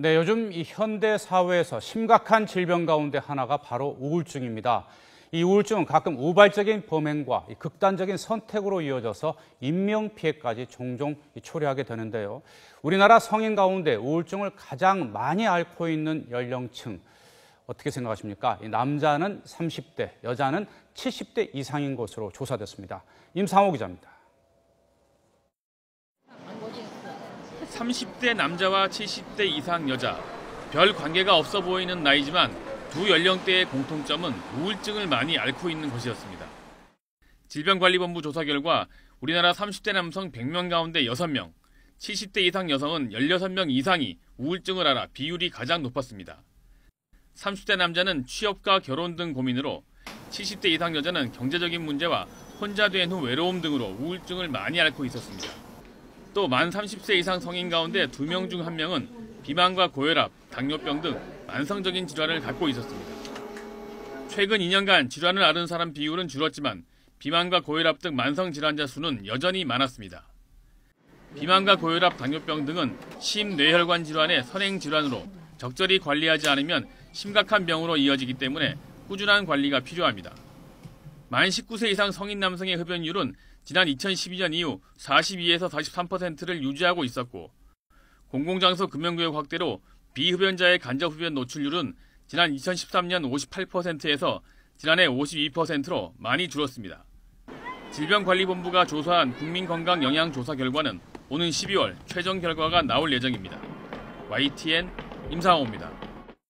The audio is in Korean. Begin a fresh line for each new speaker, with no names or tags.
네, 요즘 이 현대 사회에서 심각한 질병 가운데 하나가 바로 우울증입니다. 이 우울증은 가끔 우발적인 범행과 극단적인 선택으로 이어져서 인명피해까지 종종 초래하게 되는데요. 우리나라 성인 가운데 우울증을 가장 많이 앓고 있는 연령층, 어떻게 생각하십니까? 남자는 30대, 여자는 70대 이상인 것으로 조사됐습니다. 임상호 기자입니다.
30대 남자와 70대 이상 여자, 별 관계가 없어 보이는 나이지만 두 연령대의 공통점은 우울증을 많이 앓고 있는 것이었습니다. 질병관리본부 조사 결과 우리나라 30대 남성 100명 가운데 6명, 70대 이상 여성은 16명 이상이 우울증을 앓아 비율이 가장 높았습니다. 30대 남자는 취업과 결혼 등 고민으로, 70대 이상 여자는 경제적인 문제와 혼자 된 후 외로움 등으로 우울증을 많이 앓고 있었습니다. 또 만 30세 이상 성인 가운데 2명 중 1명은 비만과 고혈압, 당뇨병 등 만성적인 질환을 갖고 있었습니다. 최근 2년간 질환을 앓은 사람 비율은 줄었지만 비만과 고혈압 등 만성 질환자 수는 여전히 많았습니다. 비만과 고혈압, 당뇨병 등은 심뇌혈관 질환의 선행 질환으로 적절히 관리하지 않으면 심각한 병으로 이어지기 때문에 꾸준한 관리가 필요합니다. 만 19세 이상 성인 남성의 흡연율은 지난 2012년 이후 42에서 43%를 유지하고 있었고, 공공장소 금연구역 확대로 비흡연자의 간접흡연 노출률은 지난 2013년 58%에서 지난해 52%로 많이 줄었습니다. 질병관리본부가 조사한 국민건강영양조사 결과는 오는 12월 최종 결과가 나올 예정입니다. YTN 임상호입니다.